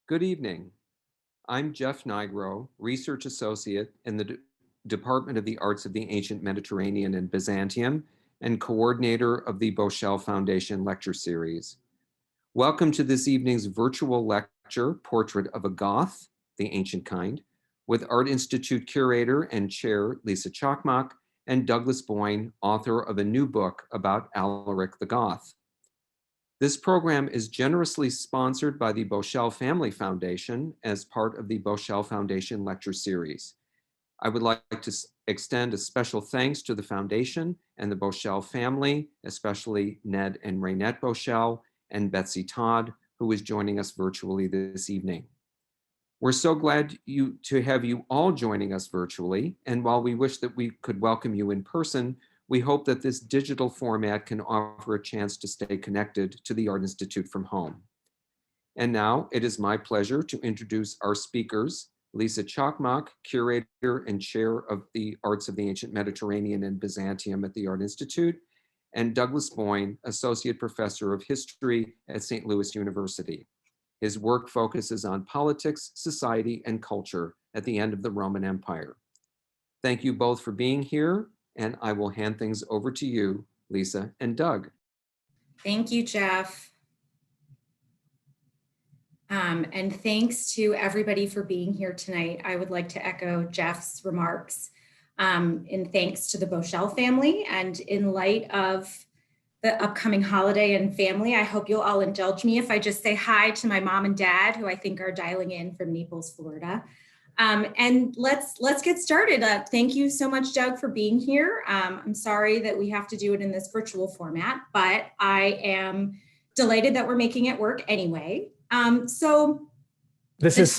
Good evening. I'm Jeff Nigro, Research Associate in the Department of the Arts of the Ancient Mediterranean and Byzantium and coordinator of the Boshell Foundation Lecture Series. Welcome to this evening's virtual lecture, Portrait of a Goth, the Ancient Kind, with Art Institute Curator and Chair Lisa Çakmak and Douglas Boin, author of a new book about Alaric the Goth. This program is generously sponsored by the Boshell Family Foundation as part of the Boshell Foundation Lecture Series. I would like to extend a special thanks to the foundation and the Boshell family, especially Ned and Raynette Boshell and Betsy Todd, who is joining us virtually this evening. We're so glad to have you all joining us virtually, and while we wish that we could welcome you in person, we hope that this digital format can offer a chance to stay connected to the Art Institute from home. And now it is my pleasure to introduce our speakers, Lisa Çakmak, Curator and Chair of the Arts of the Ancient Mediterranean and Byzantium at the Art Institute, and Douglas Boin, Associate Professor of History at St. Louis University. His work focuses on politics, society, and culture at the end of the Roman Empire. Thank you both for being here, and I will hand things over to you, Lisa and Doug. Thank you, Jeff. And thanks to everybody for being here tonight. I would like to echo Jeff's remarks in thanks to the Boshell family, and in light of the upcoming holiday and family, I hope you'll all indulge me if I just say hi to my mom and dad, who I think are dialing in from Naples, Florida. And let's get started. Thank you so much, Doug, for being here. I'm sorry that we have to do it in this virtual format, but I am delighted that we're making it work anyway. This is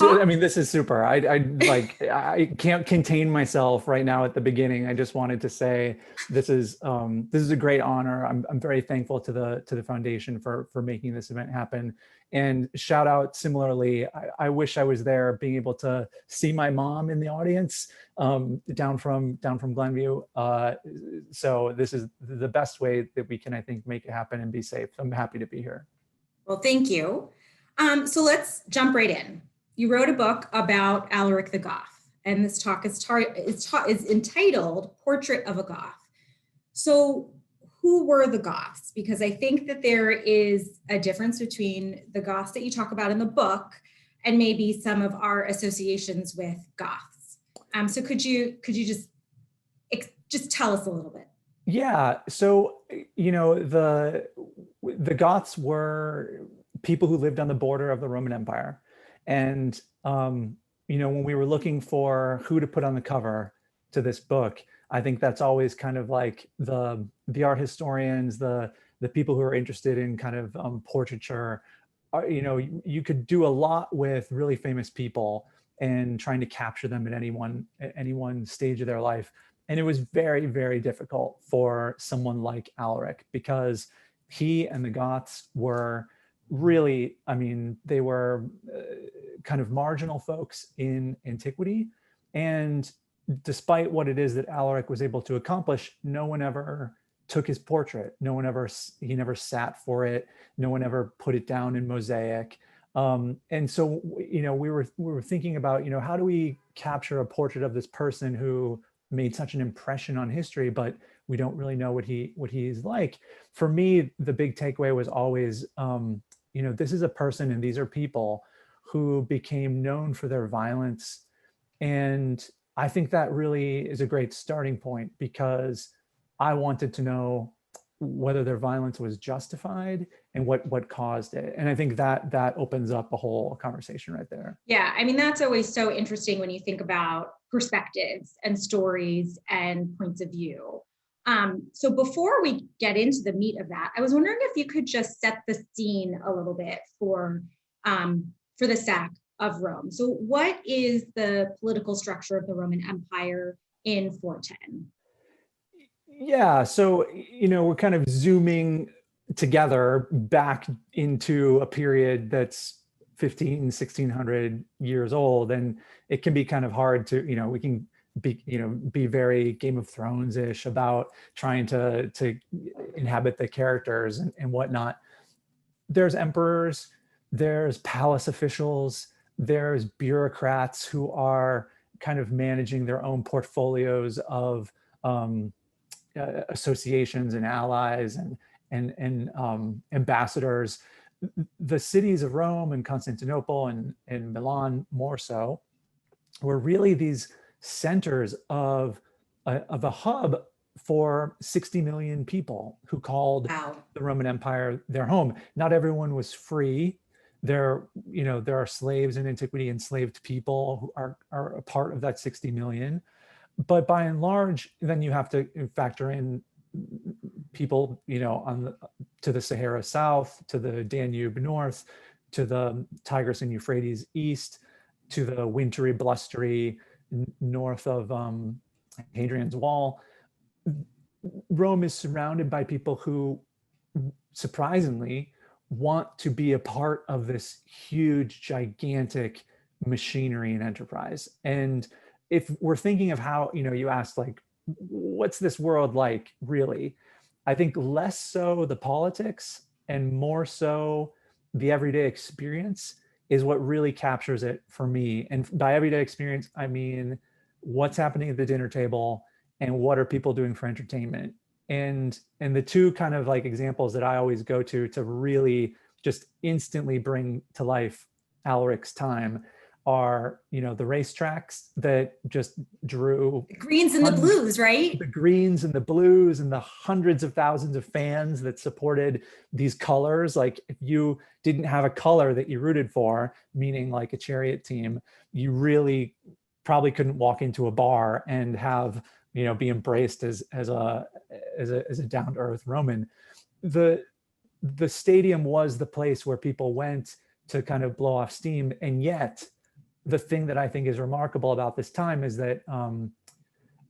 super. I can't contain myself right now at the beginning. I just wanted to say this is a great honor. I'm very thankful to the foundation for making this event happen. And shout out similarly, I wish I was there, being able to see my mom in the audience down from Glenview. So this is the best way that we can, I think, make it happen and be safe. I'm happy to be here. Well, thank you. So let's jump right in. You wrote a book about Alaric the Goth, and this talk is entitled Portrait of a Goth. So who were the Goths? Because I think that there is a difference between the Goths that you talk about in the book and maybe some of our associations with Goths. So could you just tell us a little bit? Yeah, so, the Goths were people who lived on the border of the Roman Empire. And, when we were looking for who to put on the cover to this book, I think that's always kind of like the art historians, the people who are interested in kind of portraiture. You could do a lot with really famous people and trying to capture them at any one stage of their life. And it was very, very difficult for someone like Alaric, because he and the Goths were really, they were kind of marginal folks in antiquity. And despite what it is that Alaric was able to accomplish, no one ever took his portrait. He never sat for it. No one ever put it down in mosaic. And so, we were thinking about, how do we capture a portrait of this person who made such an impression on history, but we don't really know what he's like. For me, the big takeaway was always, this is a person and these are people who became known for their violence. And I think that really is a great starting point, because I wanted to know whether their violence was justified and what caused it. And I think that opens up a whole conversation right there. Yeah, that's always so interesting when you think about perspectives and stories and points of view. So before we get into the meat of that, I was wondering if you could just set the scene a little bit for the sack of Rome. So what is the political structure of the Roman Empire in 410? Yeah, so, we're kind of zooming together back into a period that's 1600 years old. And it can be kind of hard to, we can be very Game of Thrones-ish about trying to inhabit the characters and whatnot. There's emperors, there's palace officials, There's bureaucrats who are kind of managing their own portfolios of associations and allies and ambassadors. The cities of Rome and Constantinople and Milan more so were really these centers of a hub for 60 million people who called the Roman Empire their home. Not everyone was free. There are slaves in antiquity, enslaved people who are a part of that 60 million. But by and large, then you have to factor in people, to the Sahara south, to the Danube north, to the Tigris and Euphrates east, to the wintry, blustery north of Hadrian's Wall. Rome is surrounded by people who, surprisingly, want to be a part of this huge, gigantic machinery and enterprise. And if we're thinking of how, you asked, like, what's this world like, really? I think less so the politics and more so the everyday experience is what really captures it for me. And by everyday experience, I mean, what's happening at the dinner table and what are people doing for entertainment? And the two kind of like examples that I always go to really just instantly bring to life Alaric's time are, the racetracks that just drew the greens and the blues, right? The greens and the blues and the hundreds of thousands of fans that supported these colors. Like, if you didn't have a color that you rooted for, meaning like a chariot team, you really probably couldn't walk into a bar and have, be embraced as a down-to-earth Roman. The stadium was the place where people went to kind of blow off steam. And yet the thing that I think is remarkable about this time is that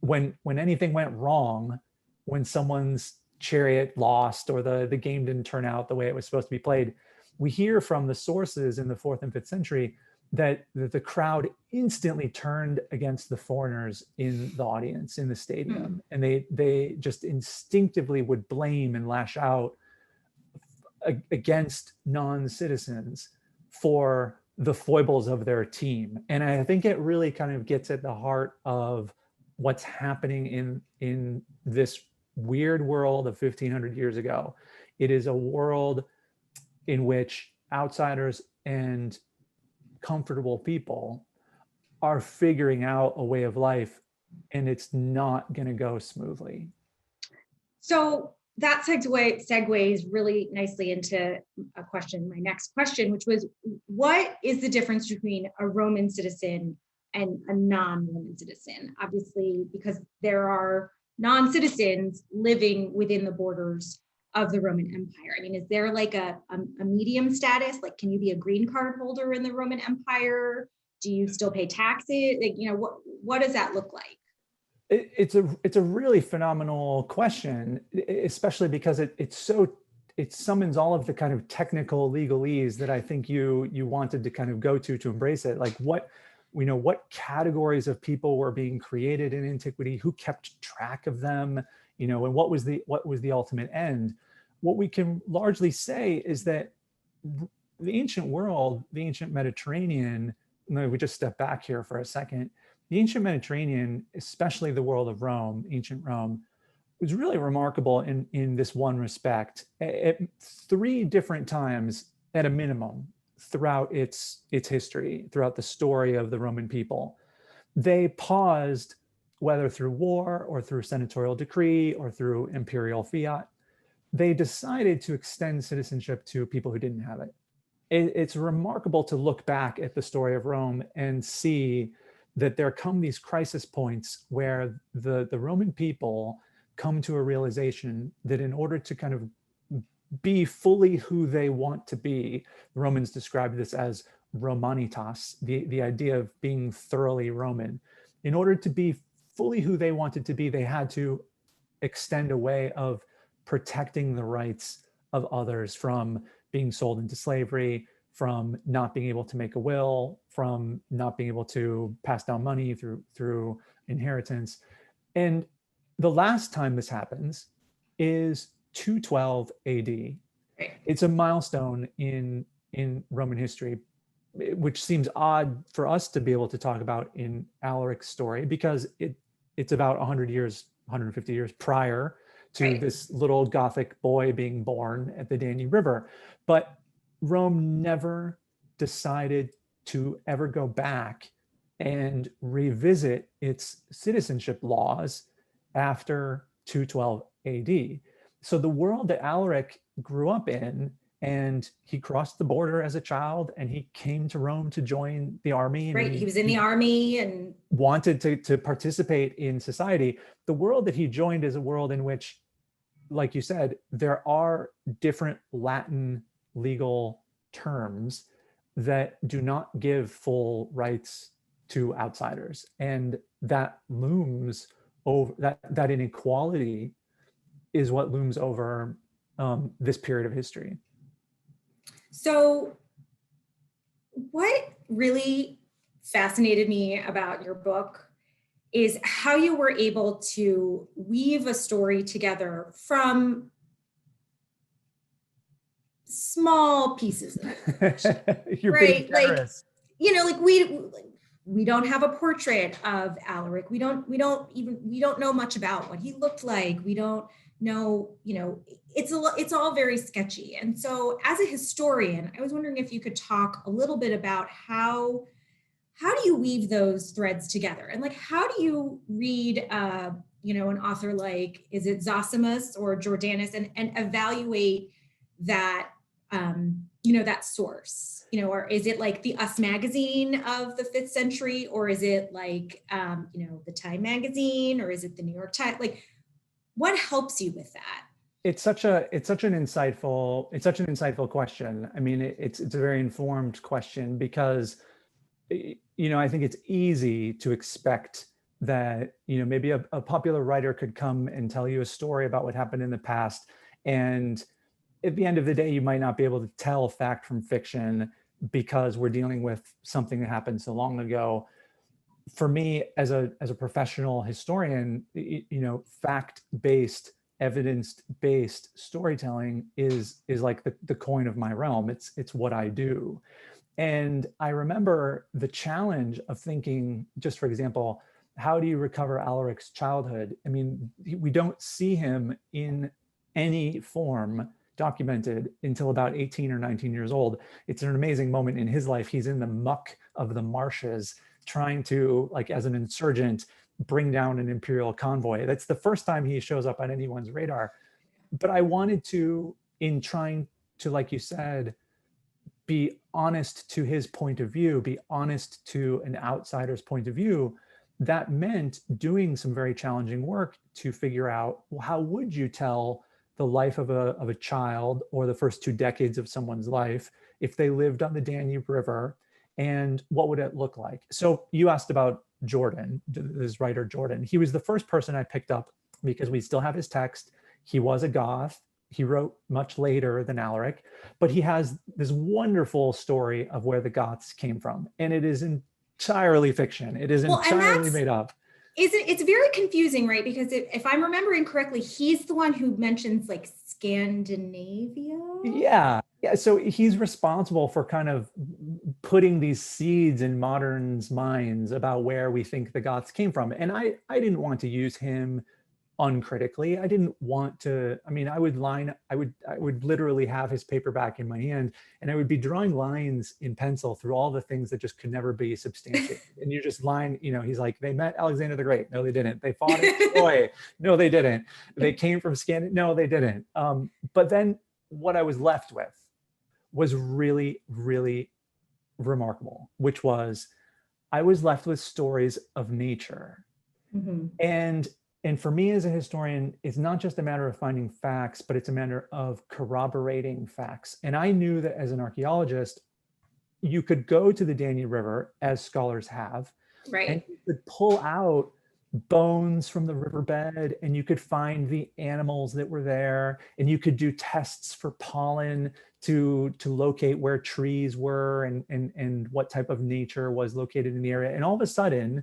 when anything went wrong, when someone's chariot lost or the game didn't turn out the way it was supposed to be played, we hear from the sources in the 4th and 5th century that the crowd instantly turned against the foreigners in the audience, in the stadium. And they just instinctively would blame and lash out against non-citizens for the foibles of their team. And I think it really kind of gets at the heart of what's happening in this weird world of 1500 years ago. It is a world in which outsiders and comfortable people are figuring out a way of life, and it's not going to go smoothly. So that segues really nicely into a question, my next question, which was, what is the difference between a Roman citizen and a non-Roman citizen? Obviously, because there are non-citizens living within the borders of the Roman Empire. I mean, is there like a medium status? Like, can you be a green card holder in the Roman Empire? Do you still pay taxes? Like, what does that look like? It's a really phenomenal question, especially because it summons all of the kind of technical legalese that I think you wanted to kind of go to embrace it. Like, what categories of people were being created in antiquity, who kept track of them, and what was the ultimate end. What we can largely say is that the ancient world, the ancient Mediterranean, we just step back here for a second, the ancient Mediterranean, especially the world of Rome, ancient Rome, was really remarkable in this one respect. At 3 different times, at a minimum, throughout its history, throughout the story of the Roman people, they paused, whether through war or through senatorial decree or through imperial fiat, they decided to extend citizenship to people who didn't have it. It's remarkable to look back at the story of Rome and see that there come these crisis points where the Roman people come to a realization that in order to kind of be fully who they want to be, the Romans described this as Romanitas, the idea of being thoroughly Roman. In order to be fully who they wanted to be, they had to extend a way of protecting the rights of others from being sold into slavery, from not being able to make a will, from not being able to pass down money through inheritance. And the last time this happens is 212 AD. It's a milestone in Roman history which seems odd for us to be able to talk about in Alaric's story, because it's about 100 years, 150 years prior to Right. this little Gothic boy being born at the Danube River. But Rome never decided to ever go back and revisit its citizenship laws after 212 AD. So the world that Alaric grew up in, and he crossed the border as a child, and he came to Rome to join the army. And Right, he was in the army and wanted to participate in society. The world that he joined is a world in which, like you said, there are different Latin legal terms that do not give full rights to outsiders. And that looms over, that inequality is what looms over this period of history. So what really fascinated me about your book is how you were able to weave a story together from small pieces of information. You're right? being generous. Like, we don't have a portrait of Alaric. We don't know much about what he looked like. We don't know, it's all very sketchy. And so as a historian, I was wondering if you could talk a little bit about how do you weave those threads together? And like, how do you read, an author like, is it Zosimus or Jordanus, and evaluate that, that source, or is it like the Us magazine of the 5th century, or is it like, the Time magazine, or is it the New York Times? Like, what helps you with that? It's such an insightful question. I mean, it's a very informed question, because I think it's easy to expect that, maybe a popular writer could come and tell you a story about what happened in the past. And at the end of the day, you might not be able to tell fact from fiction because we're dealing with something that happened so long ago. For me, as a professional historian, fact-based, evidence-based storytelling is like the coin of my realm. It's what I do. And I remember the challenge of thinking, just for example, how do you recover Alaric's childhood? I mean, we don't see him in any form documented until about 18 or 19 years old. It's an amazing moment in his life. He's in the muck of the marshes, trying to, like, as an insurgent, bring down an imperial convoy. That's the first time he shows up on anyone's radar. But I wanted to, in trying to, like you said, be honest to his point of view, be honest to an outsider's point of view, that meant doing some very challenging work to figure out, well, how would you tell the life of a child, or the first 2 decades of someone's life, if they lived on the Danube River, and what would it look like? So you asked about Jordan, this writer Jordan. He was the first person I picked up because we still have his text. He was a Goth. He wrote much later than Alaric, but he has this wonderful story of where the Goths came from. And it is entirely fiction. It is entirely made up. It's very confusing, right? Because if I'm remembering correctly, he's the one who mentions like Scandinavia. Yeah. So he's responsible for kind of putting these seeds in moderns' minds about where we think the Goths came from. And I didn't want to use him uncritically. I didn't want to, I mean, I would literally have his paperback in my hand, and I would be drawing lines in pencil through all the things that just could never be substantiated. And you just line, he's like, they met Alexander the Great. No, they didn't. They fought at Troy. No, they didn't. They came from Scandinavia. No, they didn't. But then what I was left with was really, really remarkable, which was I was left with stories of nature. Mm-hmm. And for me as a historian, it's not just a matter of finding facts, but it's a matter of corroborating facts. And I knew that as an archaeologist, you could go to the Danube River, as scholars have, right, and you could pull out bones from the riverbed, and you could find the animals that were there, and you could do tests for pollen to locate where trees were and what type of nature was located in the area. And all of a sudden,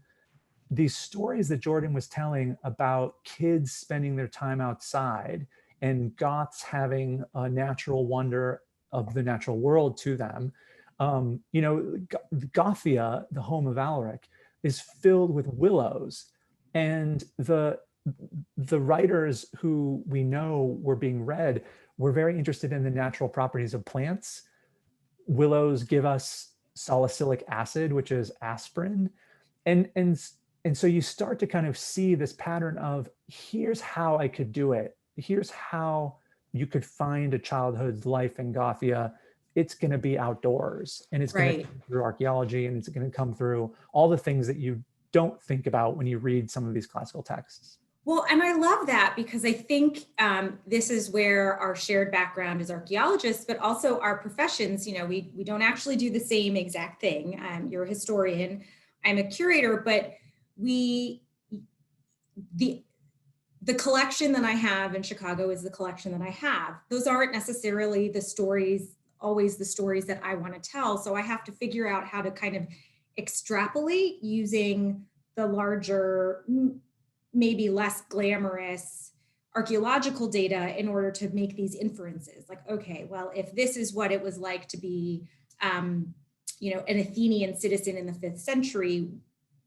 these stories that Jordan was telling about kids spending their time outside and Goths having a natural wonder of the natural world to them, Gothia, the home of Alaric, is filled with willows, and the writers who we know were being read were very interested in the natural properties of plants. Willows give us salicylic acid, which is aspirin, and so you start to kind of see this pattern of, here's how I could do it. Here's how you could find a childhood's life in Gothia. It's going to be outdoors, and it's going to come through archaeology, and it's going to come through all the things that you don't think about when you read some of these classical texts. Well, and I love that, because I think this is where our shared background as archaeologists, but also our professions, we don't actually do the same exact thing. You're a historian, I'm a curator, but the collection that I have in Chicago is the collection that I have. Those aren't necessarily always the stories that I want to tell. So I have to figure out how to kind of extrapolate using the larger, maybe less glamorous archaeological data in order to make these inferences. Like, okay, well, if this is what it was like to be, an Athenian citizen in the 5th century,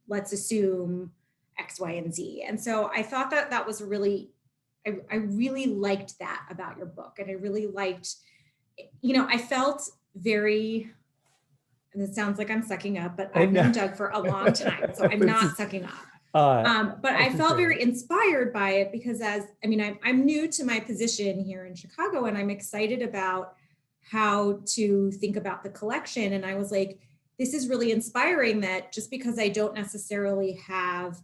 let's assume X, Y, and Z. And so I thought that was I really liked that about your book. And I really liked, I felt very, and it sounds like I'm sucking up, but I've known Doug for a long time, so I'm not sucking up. But I felt very inspired by it, because I'm new to my position here in Chicago, and I'm excited about how to think about the collection. And I was like, this is really inspiring, that just because I don't necessarily have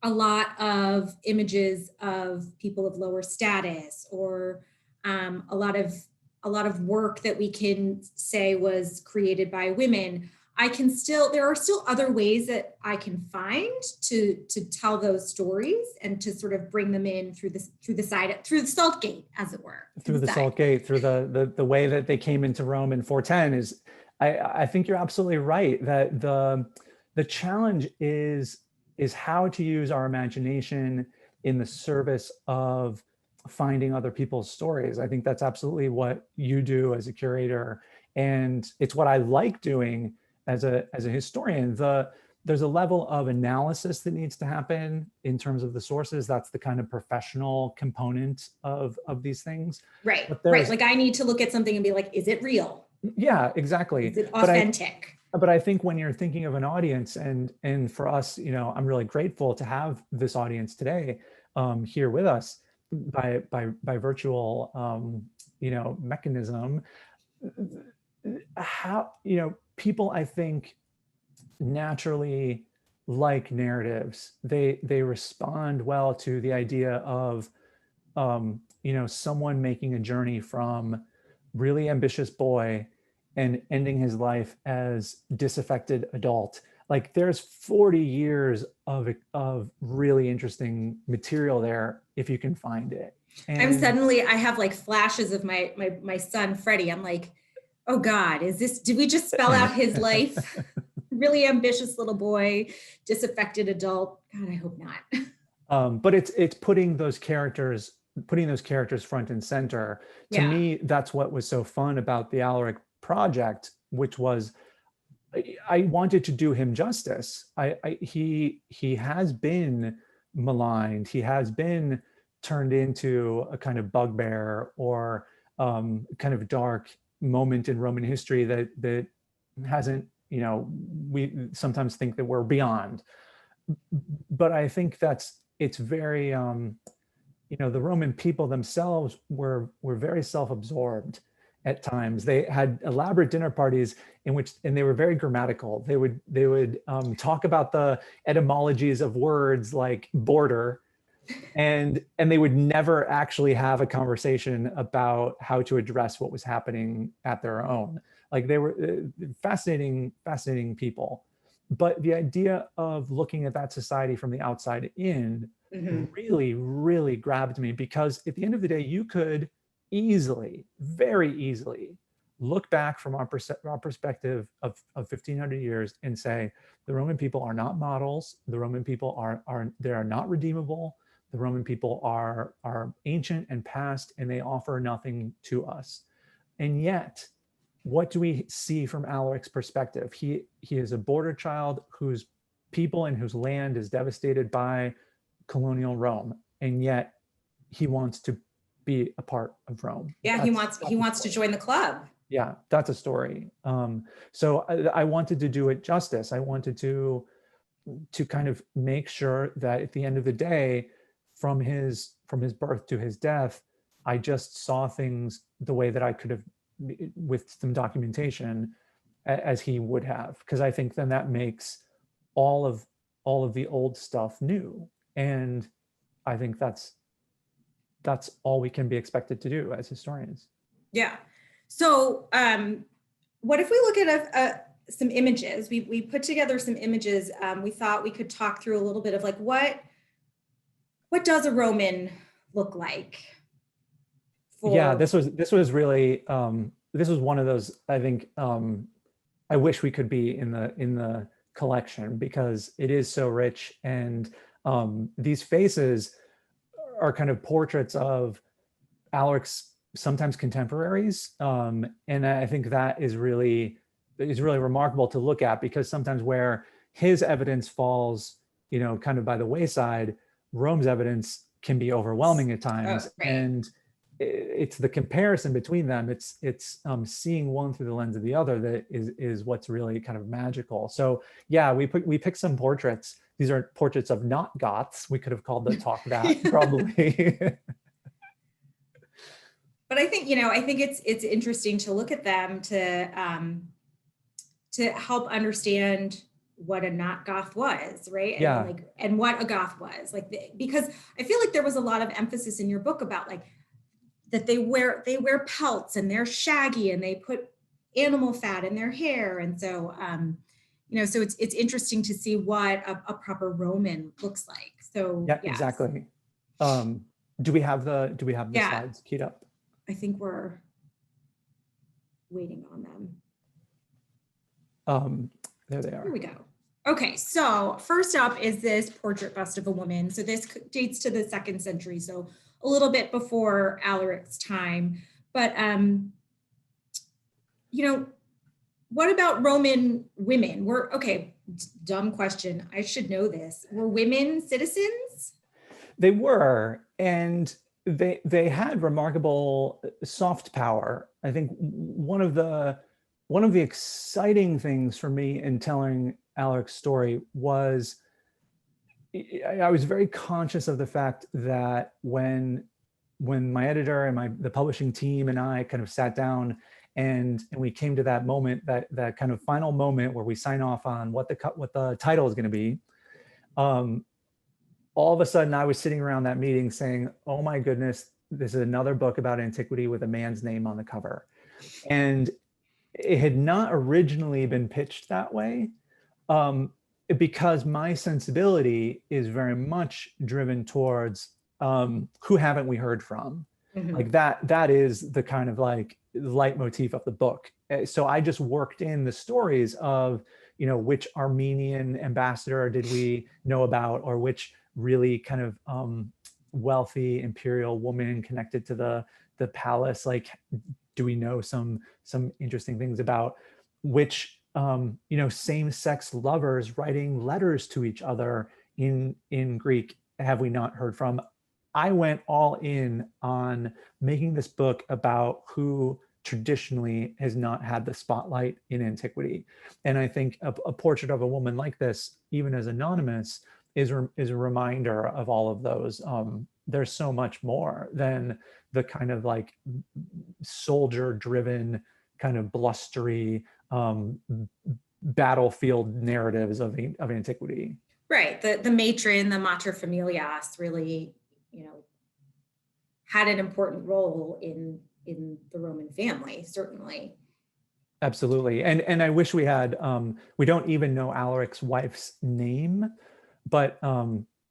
a lot of images of people of lower status, or a lot of work that we can say was created by women, there are still other ways that I can find to tell those stories, and to sort of bring them in through the Salt Gate, as it were. Through the Salt Gate, through the way that they came into Rome in 410 is, I think you're absolutely right, that the challenge is how to use our imagination in the service of finding other people's stories. I think that's absolutely what you do as a curator, and it's what I like doing as a historian. There's a level of analysis that needs to happen in terms of the sources. That's the kind of professional component of these things. Right. Like, I need to look at something and be like, is it real? Yeah, exactly. Is it authentic? But I think when you're thinking of an audience, and for us, I'm really grateful to have this audience today here with us by virtual mechanism. How people, I think, naturally like narratives. They respond well to the idea of someone making a journey from really ambitious boy and ending his life as disaffected adult. Like, there's 40 years of really interesting material there if you can find it. And I have like flashes of my son Freddie. I'm like, oh God, did we just spell out his life? Really ambitious little boy, disaffected adult. God, I hope not. But it's putting those characters front and center. To me, that's what was so fun about the Alaric project, which was, I wanted to do him justice. He has been maligned. He has been turned into a kind of bugbear, or kind of dark moment in Roman history that hasn't, we sometimes think that we're beyond. But I think it's very, the Roman people themselves were very self-absorbed at times. They had elaborate dinner parties and they were very grammatical. They would talk about the etymologies of words like border, and they would never actually have a conversation about how to address what was happening at their own. Like, they were fascinating people. But the idea of looking at that society from the outside in really, really grabbed me, because at the end of the day, you could very easily look back from our perspective of 1500 years and say, the Roman people are not models. The Roman people are not redeemable. The Roman people are ancient and past, and they offer nothing to us. And yet what do we see from Alaric's perspective? He is a border child whose people and whose land is devastated by colonial Rome, and yet he wants to be a part of Rome. Yeah, he wants to join the club. Yeah, that's a story. So I wanted to do it justice. I wanted to kind of make sure that at the end of the day, from his birth to his death, I just saw things the way that I could have, with some documentation, as he would have, because I think then that makes all of the old stuff new, and I think that's all we can be expected to do as historians. Yeah. So what if we look at some images? We put together some images. We thought we could talk through a little bit of like, what does a Roman look like? Yeah, this was really, this was one of those, I think, I wish we could be in the collection, because it is so rich, and these faces are kind of portraits of Alaric's sometimes contemporaries, and I think that is really remarkable to look at, because sometimes where his evidence falls, kind of by the wayside, Rome's evidence can be overwhelming at times. Oh, right. And it's the comparison between them. It's seeing one through the lens of the other that is what's really kind of magical. So yeah, we picked some portraits. These are portraits of not Goths. We could have called the talk that probably. But I think, I think it's interesting to look at them to help understand what a not Goth was, right? And yeah. And what a Goth was, because I feel like there was a lot of emphasis in your book about that they wear pelts, and they're shaggy, and they put animal fat in their hair, and so so it's interesting to see what a proper Roman looks like. So yeah, yes. Exactly. Do we have the slides queued up? I think we're waiting on them. There they are. Here we go. Okay, so first up is this portrait bust of a woman. So this dates to the 2nd century, so a little bit before Alaric's time. But what about Roman women? Dumb question. I should know this. Were women citizens? They were, and they had remarkable soft power. I think one of the exciting things for me in telling Alaric's story was I was very conscious of the fact that when my editor and the publishing team and I kind of sat down and we came to that moment, that kind of final moment where we sign off on what the title is going to be, all of a sudden I was sitting around that meeting saying, oh my goodness, this is another book about antiquity with a man's name on the cover. And it had not originally been pitched that way, because my sensibility is very much driven towards who haven't we heard from? Mm-hmm. Like that is the kind of leitmotif of the book. So I just worked in the stories of, which Armenian ambassador did we know about, or which really kind of wealthy imperial woman connected to the palace. Do we know some interesting things about which same-sex lovers writing letters to each other in Greek have we not heard from? I went all in on making this book about who traditionally has not had the spotlight in antiquity. And I think a portrait of a woman like this, even as anonymous, is a reminder of all of those. There's so much more than the kind of soldier-driven, kind of blustery battlefield narratives of antiquity. Right. The matron, the mater familias, really, had an important role in the Roman family, certainly. Absolutely. And I wish we had, we don't even know Alaric's wife's name, but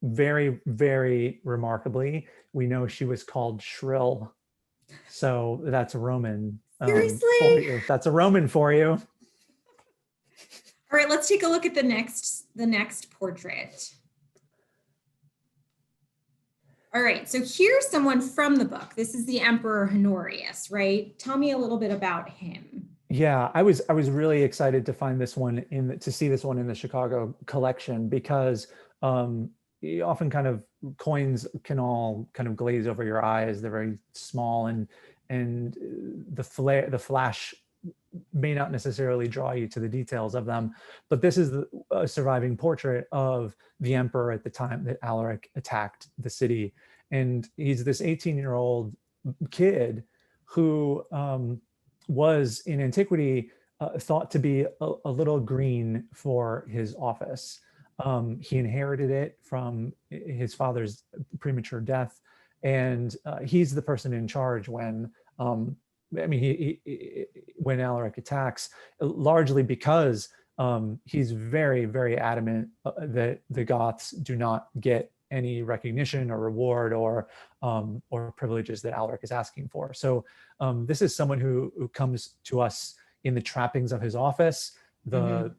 very, very remarkably, we know she was called Shrill. So that's a Roman. Seriously? That's a Roman for you. All right, let's take a look at the next portrait. All right, so here's someone from the book. This is the Emperor Honorius, right? Tell me a little bit about him. Yeah, I was really excited to find this one to see this one in the Chicago collection because often kind of coins can all kind of glaze over your eyes. They're very small and the flash may not necessarily draw you to the details of them. But this is a surviving portrait of the emperor at the time that Alaric attacked the city, and he's this 18-year-old kid who was in antiquity thought to be a little green for his office. He inherited it from his father's premature death, and he's the person in charge when when Alaric attacks, largely because he's very, very adamant that the Goths do not get any recognition or reward or privileges that Alaric is asking for. So this is someone who comes to us in the trappings of his office, the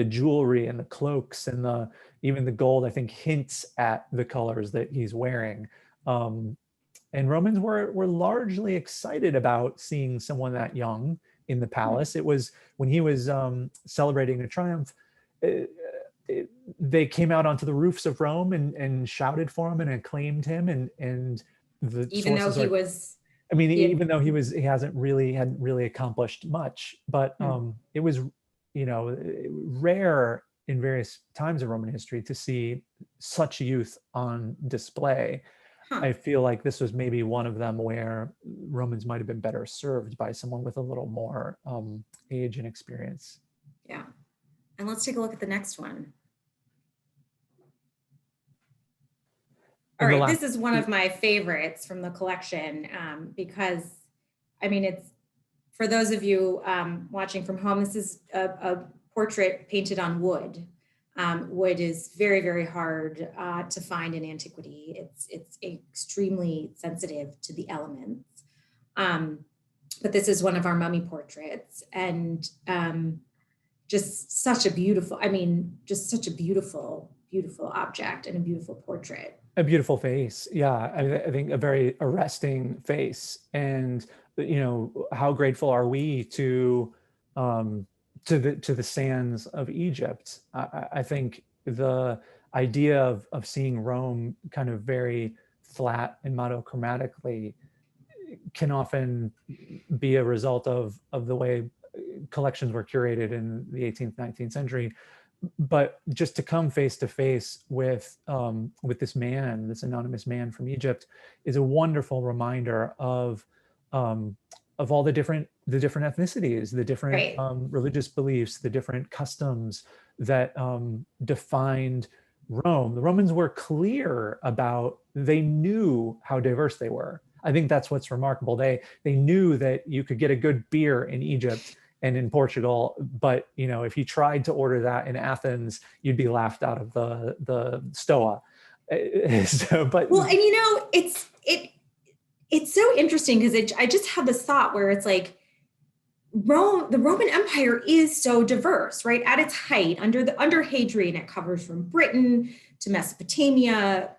jewelry and the cloaks and even the gold, I think, hints at the colors that he's wearing. And Romans were largely excited about seeing someone that young in the palace. It was when he was celebrating a triumph, they came out onto the roofs of Rome and shouted for him and acclaimed him. And the even though he was, I mean, even though he hadn't really accomplished much, but it was, rare in various times of Roman history to see such youth on display. I feel like this was maybe one of them where Romans might have been better served by someone with a little more age and experience. Yeah. And let's take a look at the next one. All right, this is one of my favorites from the collection because, I mean, it's, for those of you watching from home, this is a portrait painted on wood. Wood is very, very hard to find in antiquity. It's extremely sensitive to the elements. But this is one of our mummy portraits, and just such a beautiful, just such a beautiful, beautiful object and a beautiful portrait. A beautiful face. Yeah, I think a very arresting face. And, how grateful are we to the sands of Egypt? I think the idea of seeing Rome kind of very flat and monochromatically can often be a result of the way collections were curated in the 18th, 19th century. But just to come face to face with this man, this anonymous man from Egypt, is a wonderful reminder of all the different ethnicities, the different religious beliefs, the different customs that defined Rome. The Romans were clear about, they knew how diverse they were. I think that's what's remarkable. They knew that you could get a good beer in Egypt and in Portugal, but if you tried to order that in Athens, you'd be laughed out of the Stoa. Well, and it's so interesting because I just have this thought where it's like the Roman Empire is so diverse, right? At its height, under Hadrian, it covers from Britain to Mesopotamia,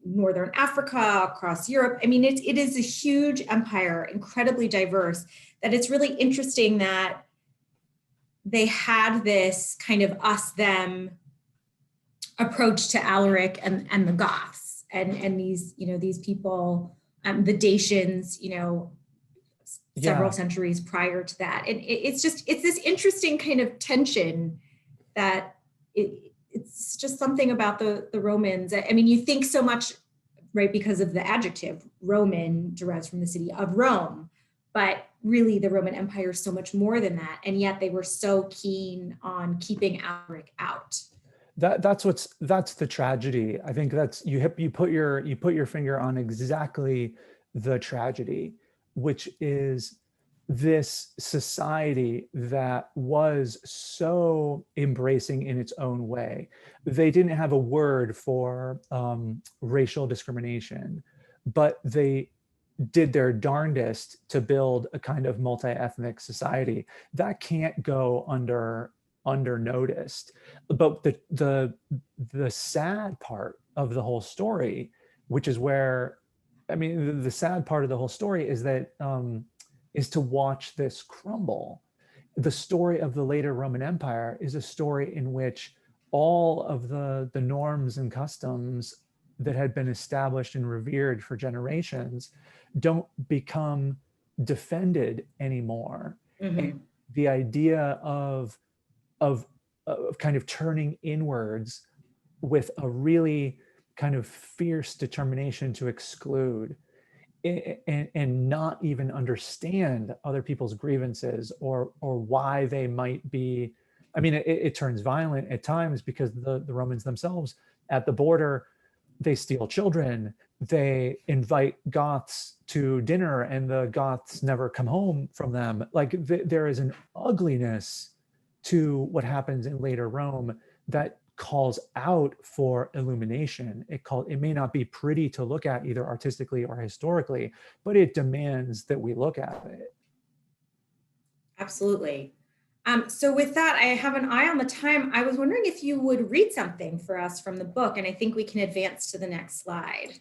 Northern Africa, across Europe. I mean, it is a huge empire, incredibly diverse, that it's really interesting that they had this kind of us-them approach to Alaric and the Goths and these, these people, the Dacians, several centuries prior to that. And it's this interesting kind of tension that it's just something about the Romans. I mean, you think so much, right, because of the adjective Roman derives from the city of Rome, but really the Roman Empire is so much more than that. And yet they were so keen on keeping Alaric out. That's the tragedy. I think that's, you put your finger on exactly the tragedy, which is this society that was so embracing in its own way. They didn't have a word for racial discrimination, but they did their darndest to build a kind of multi-ethnic society that can't go undernoticed. But the sad part of the whole story, which is where, the sad part of the whole story is that is to watch this crumble. The story of the later Roman Empire is a story in which all of the norms and customs that had been established and revered for generations don't become defended anymore. And the idea of kind of turning inwards with a really kind of fierce determination to exclude and not even understand other people's grievances or why they might be. I mean, it turns violent at times because the Romans themselves at the border, they steal children, they invite Goths to dinner and the Goths never come home from them. Like there is an ugliness to what happens in later Rome that calls out for illumination. It may not be pretty to look at either artistically or historically, but it demands that we look at it. Absolutely. So with that, I have an eye on the time. I was wondering if you would read something for us from the book, and I think we can advance to the next slide.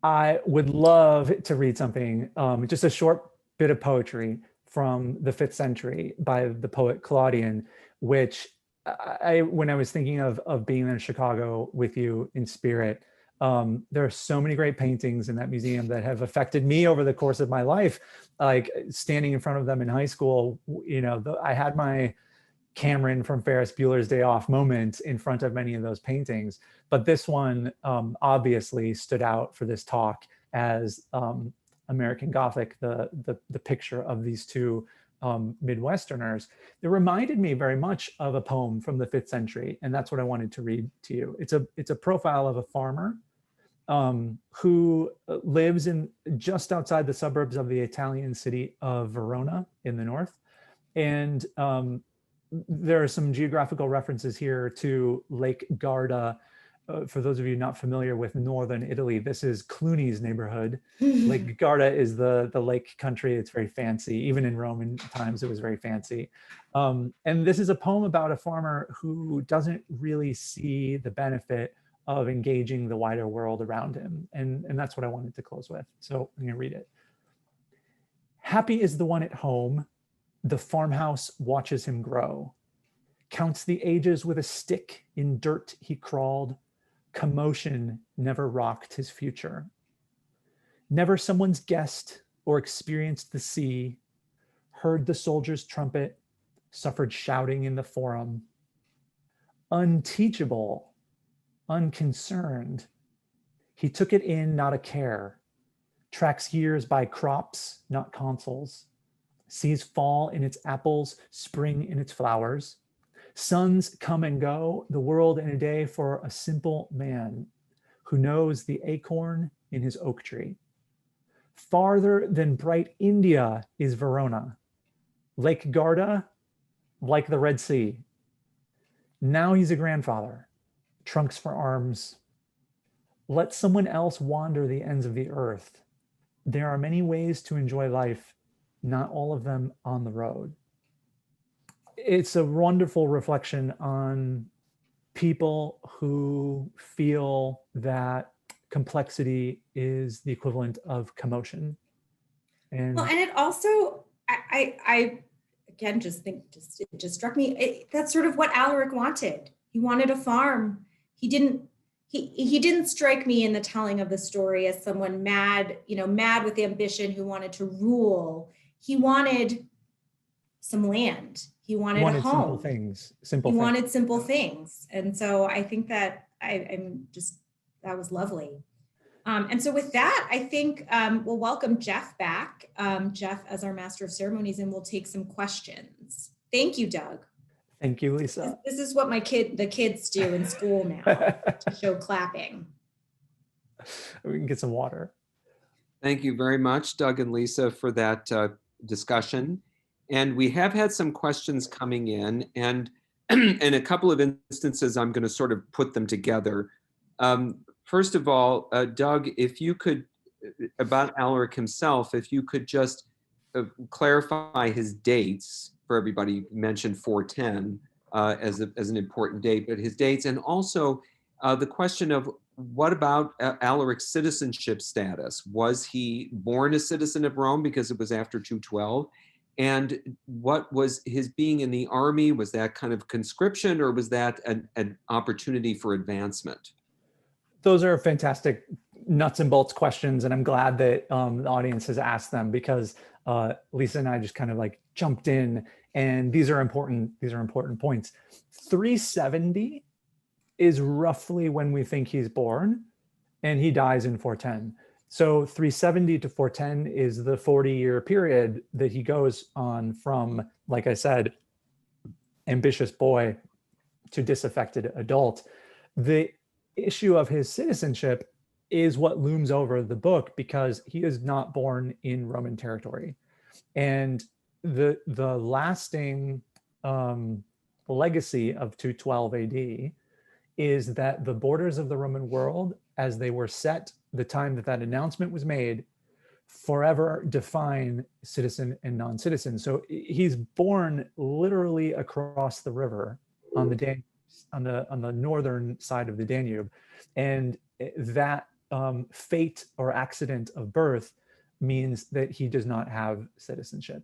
I would love to read something, just a short bit of poetry from the 5th century by the poet Claudian, which when I was thinking of being in Chicago with you in spirit, there are so many great paintings in that museum that have affected me over the course of my life. Like standing in front of them in high school, you know, I had my Cameron from Ferris Bueller's Day Off moment in front of many of those paintings. But this one obviously stood out for this talk as American Gothic, the picture of these two Midwesterners. It reminded me very much of a poem from the 5th century, and that's what I wanted to read to you. It's a profile of a farmer who lives in just outside the suburbs of the Italian city of Verona in the north. And there are some geographical references here to Lake Garda. For those of you not familiar with northern Italy, this is Clooney's neighborhood. Lake Garda is the lake country. It's very fancy. Even in Roman times, it was very fancy. And this is a poem about a farmer who doesn't really see the benefit of engaging the wider world around him. And that's what I wanted to close with. So I'm gonna read it. Happy is the one at home. The farmhouse watches him grow. Counts the ages with a stick, in dirt he crawled. Commotion never rocked his future. Never someone's guessed or experienced the sea, heard the soldier's trumpet, suffered shouting in the forum. Unteachable, unconcerned, he took it in, not a care, tracks years by crops, not consoles, sees fall in its apples, spring in its flowers. Suns come and go, the world in a day for a simple man who knows the acorn in his oak tree. Farther than bright India is Verona, Lake Garda, like the Red Sea. Now he's a grandfather, trunks for arms. Let someone else wander the ends of the earth. There are many ways to enjoy life, not all of them on the road. It's a wonderful reflection on people who feel that complexity is the equivalent of commotion. And well, and it also, I again, it just struck me. That's sort of what Alaric wanted. He wanted a farm. He didn't strike me in the telling of the story as someone mad with ambition who wanted to rule. He wanted some land. He wanted a home. Simple things. He wanted simple things. And so I think that that was lovely. And so with that, I think we'll welcome Jeff back. Jeff as our Master of Ceremonies, and we'll take some questions. Thank you, Doug. Thank you, Lisa. This is what the kids do in school now to show clapping. We can get some water. Thank you very much, Doug and Lisa, for that discussion. And we have had some questions coming in, and in a couple of instances, I'm going to sort of put them together. First of all, Doug, if you could, about Alaric himself, if you could just clarify his dates for everybody. You mentioned 410 as an important date, but his dates, and also the question of what about Alaric's citizenship status? Was he born a citizen of Rome because it was after 212? And what was his being in the army? Was that kind of conscription, or was that an opportunity for advancement? Those are fantastic nuts and bolts questions, and I'm glad that the audience has asked them, because Lisa and I just kind of like jumped in, and these are important points. 370 is roughly when we think he's born, and he dies in 410. So 370 to 410 is the 40-year period that he goes on from, like I said, ambitious boy to disaffected adult. The issue of his citizenship is what looms over the book, because he is not born in Roman territory. And the lasting legacy of 212 AD is that the borders of the Roman world, as they were set the time that that announcement was made, forever define citizen and non-citizen. So he's born literally across the river on the northern side of the Danube, and that fate or accident of birth means that he does not have citizenship.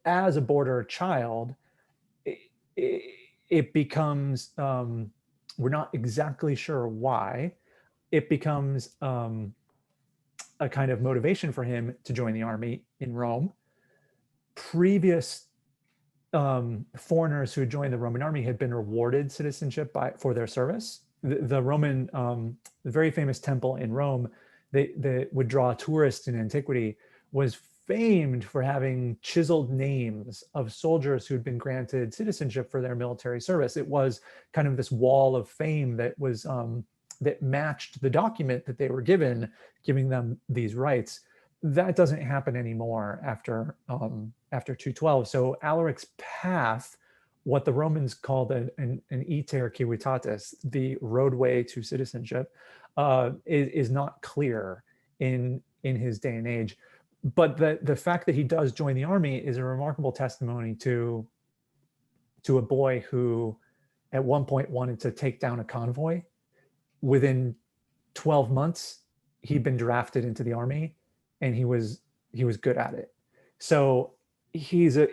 As a border child, it becomes, we're not exactly sure why, it becomes a kind of motivation for him to join the army in Rome. Previous foreigners who joined the Roman army had been rewarded citizenship for their service. The Roman, the very famous temple in Rome that would draw tourists in antiquity was famed for having chiseled names of soldiers who'd been granted citizenship for their military service. It was kind of this wall of fame that was that matched the document that they were given, giving them these rights. That doesn't happen anymore after 212. So Alaric's path, what the Romans called an iter civitatis, the roadway to citizenship, is not clear in his day and age. But the fact that he does join the army is a remarkable testimony to a boy who at one point wanted to take down a convoy. Within 12 months, he'd been drafted into the army, and he was good at it. So he's a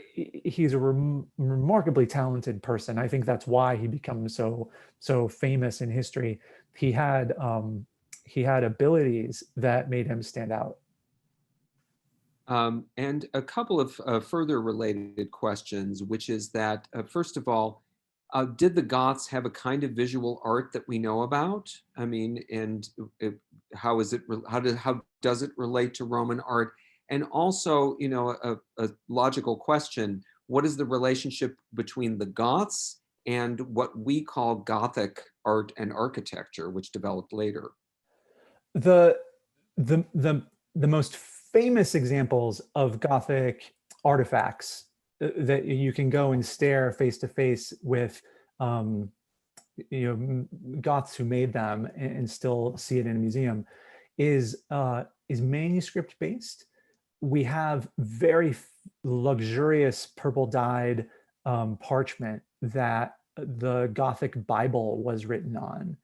remarkably talented person. I think that's why he becomes so famous in history. He had abilities that made him stand out. And a couple of further related questions, which is that, first of all, did the Goths have a kind of visual art that we know about? I mean, and how does it relate to Roman art? And also, you know, a logical question: what is the relationship between the Goths and what we call Gothic art and architecture, which developed later? The most famous examples of Gothic artifacts that you can go and stare face to face with, Goths who made them and still see it in a museum, is manuscript based. We have very luxurious purple dyed parchment that the Gothic Bible was written on.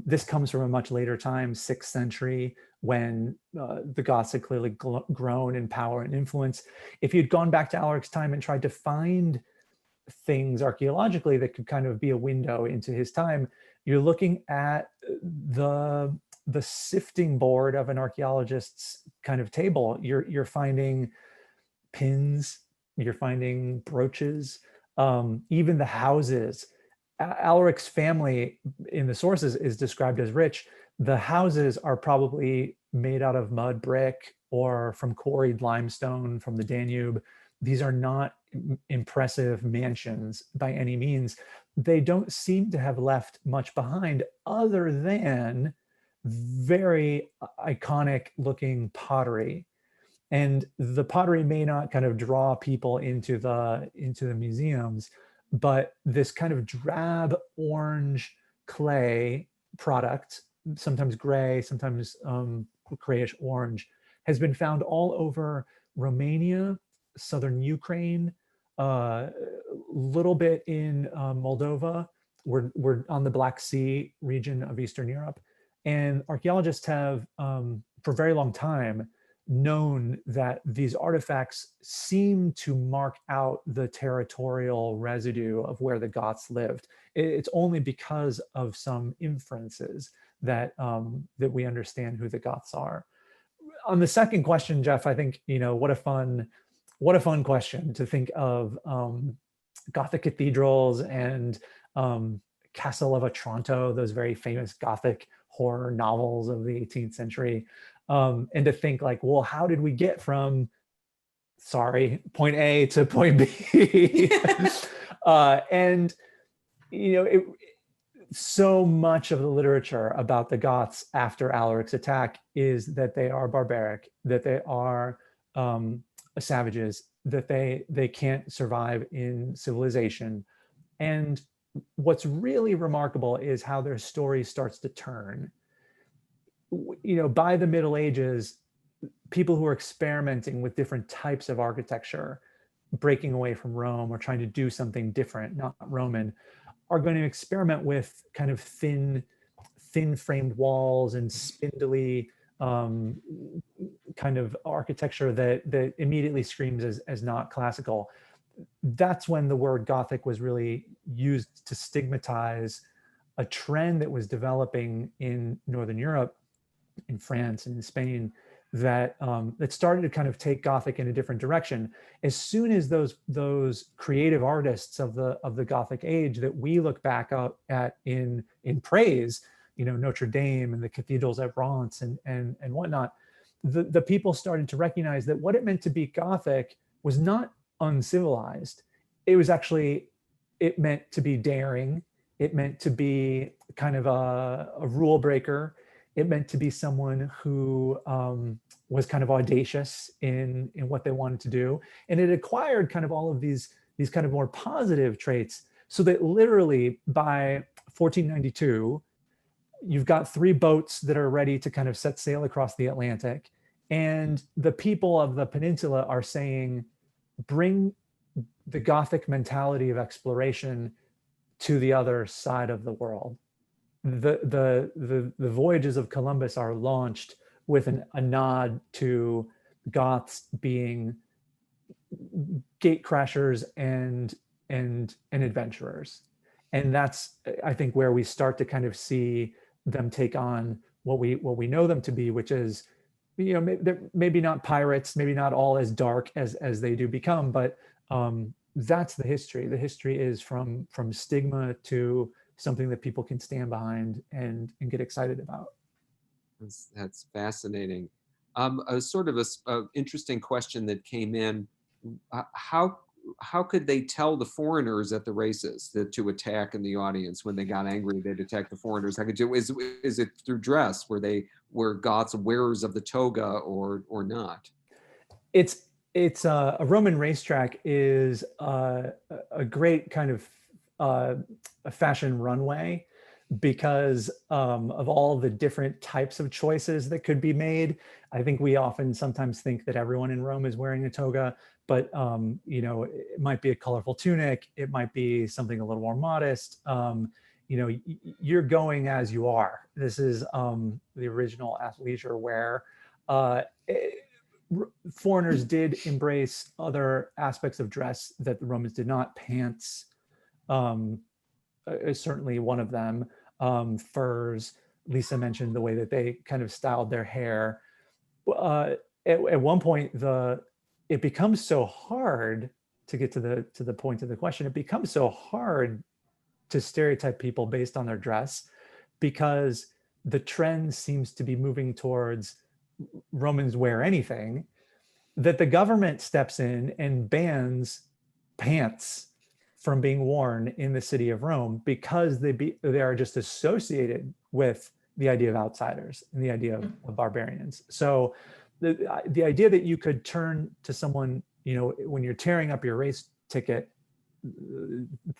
This comes from a much later time, 6th century, when the Goths had clearly grown in power and influence. If you'd gone back to Alaric's time and tried to find things archaeologically that could kind of be a window into his time, you're looking at the sifting board of an archaeologist's kind of table. You're finding pins, you're finding brooches, even the houses. Alaric's family in the sources is described as rich. The houses are probably made out of mud brick or from quarried limestone from the Danube. These are not impressive mansions by any means. They don't seem to have left much behind other than very iconic looking pottery. And the pottery may not kind of draw people into the museums, but this kind of drab orange clay product, sometimes gray, sometimes grayish orange, has been found all over Romania, southern Ukraine, little bit in Moldova. We're on the Black Sea region of Eastern Europe. And archaeologists have, for a very long time, known that these artifacts seem to mark out the territorial residue of where the Goths lived. It's only because of some inferences that that we understand who the Goths are. On the second question, Jeff, I think, what a fun question to think of Gothic cathedrals and Castle of Otranto, those very famous Gothic horror novels of the 18th century. And to think like, well, how did we get from, point A to point B? And, so much of the literature about the Goths after Alaric's attack is that they are barbaric, that they are savages, that they can't survive in civilization. And what's really remarkable is how their story starts to turn. By the Middle Ages, people who are experimenting with different types of architecture, breaking away from Rome or trying to do something different, not Roman, are going to experiment with kind of thin framed walls and spindly kind of architecture that immediately screams as not classical. That's when the word Gothic was really used to stigmatize a trend that was developing in Northern Europe, in France and in Spain, that started to kind of take Gothic in a different direction. As soon as those creative artists of the Gothic age that we look back at in praise, Notre Dame and the cathedrals at Reims and whatnot, the people started to recognize that what it meant to be Gothic was not uncivilized. It meant to be daring. It meant to be kind of a rule breaker. It meant to be someone who was kind of audacious in what they wanted to do. And it acquired kind of all of these kind of more positive traits, so that literally by 1492, you've got 3 boats that are ready to kind of set sail across the Atlantic. And the people of the peninsula are saying, bring the Gothic mentality of exploration to the other side of the world. The voyages of Columbus are launched with a nod to Goths being gate crashers and adventurers. And that's, I think, where we start to kind of see them take on what we know them to be, which is, maybe not pirates, maybe not all as dark as they do become, but that's the history. The history is from stigma to something that people can stand behind and get excited about. That's fascinating. A sort of a interesting question that came in: how could they tell the foreigners at the races to attack in the audience? When they got angry, they'd attack the foreigners. Is it through dress? Were Goths wearers of the toga or not? It's a Roman racetrack is a great kind of a fashion runway, because of all the different types of choices that could be made. I think we often sometimes think that everyone in Rome is wearing a toga, but it might be a colorful tunic, it might be something a little more modest. You're going as you are. This is the original athleisure wear. Foreigners did embrace other aspects of dress that the Romans did not. Pants is certainly one of them. Furs. Lisa mentioned the way that they kind of styled their hair. At one point, it becomes so hard to get to the point of the question. It becomes so hard to stereotype people based on their dress, because the trend seems to be moving towards Romans wear anything, that the government steps in and bans pants from being worn in the city of Rome, because they are just associated with the idea of outsiders and the idea of barbarians. So the idea that you could turn to someone, when you're tearing up your race ticket,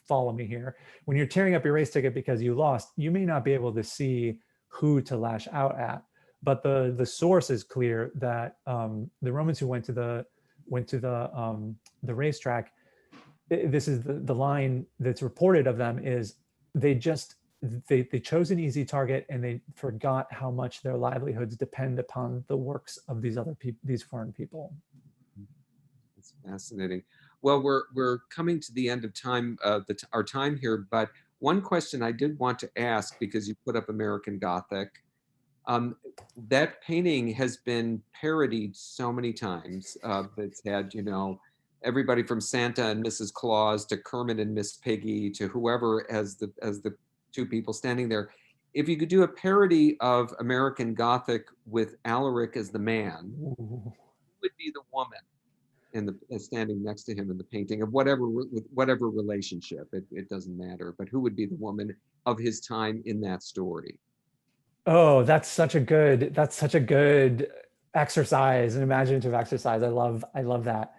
follow me here, when you're tearing up your race ticket because you lost, you may not be able to see who to lash out at, but the source is clear that the Romans who went to the racetrack, this is the line that's reported of them, is they just they chose an easy target, and they forgot how much their livelihoods depend upon the works of these other people, these foreign people. It's fascinating. Well, we're coming to the end of time, our time here, but one question I did want to ask, because you put up American Gothic, that painting has been parodied so many times. It's had, you know, everybody from Santa and Mrs. Claus to Kermit and Miss Piggy to whoever as the two people standing there. If you could do a parody of American Gothic with Alaric as the man, Ooh. who would be the woman in the standing next to him in the painting of whatever with whatever relationship? It doesn't matter, but who would be the woman of his time in that story? Oh, that's such a good exercise, an imaginative exercise. I love that.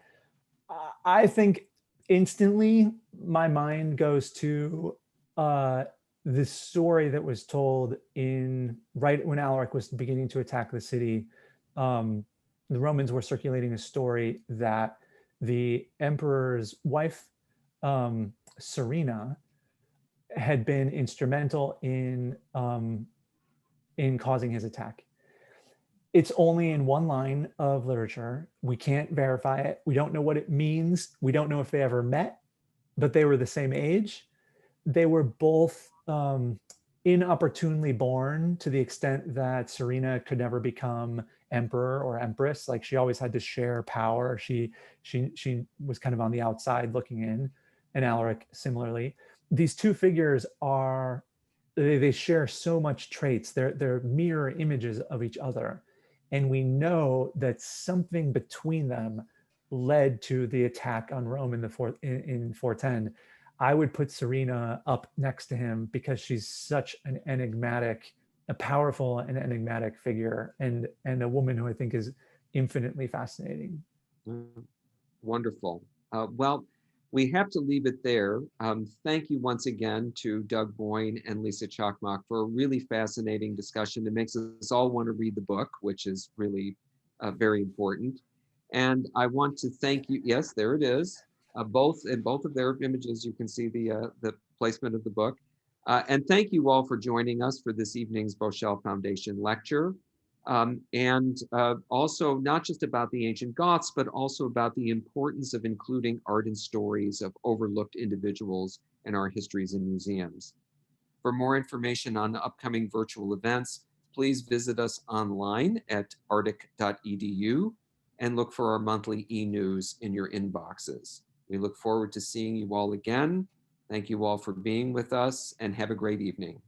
I think instantly my mind goes to the story that was told in right when Alaric was beginning to attack the city. The Romans were circulating a story that the emperor's wife, Serena, had been instrumental in causing his attack. It's only in one line of literature. We can't verify it. We don't know what it means. We don't know if they ever met, but they were the same age. They were both inopportunely born, to the extent that Serena could never become emperor or empress. Like, she always had to share power. She was kind of on the outside looking in, and Alaric similarly. These two figures are, they share so much traits. They're mirror images of each other. And we know that something between them led to the attack on Rome in 410. I would put Serena up next to him because she's such an enigmatic, a powerful and enigmatic figure, and a woman who I think is infinitely fascinating. Wonderful. Well, we have to leave it there. Thank you once again to Doug Boin and Lisa Çakmak for a really fascinating discussion. It makes us all want to read the book, which is really very important. And I want to thank you. Yes, there it is. In both of their images, you can see the placement of the book. And thank you all for joining us for this evening's Boshell Foundation Lecture. And also not just about the ancient Goths, but also about the importance of including art and stories of overlooked individuals in our histories and museums. For more information on upcoming virtual events, please visit us online at arctic.edu and look for our monthly e-news in your inboxes. We look forward to seeing you all again. Thank you all for being with us, and have a great evening.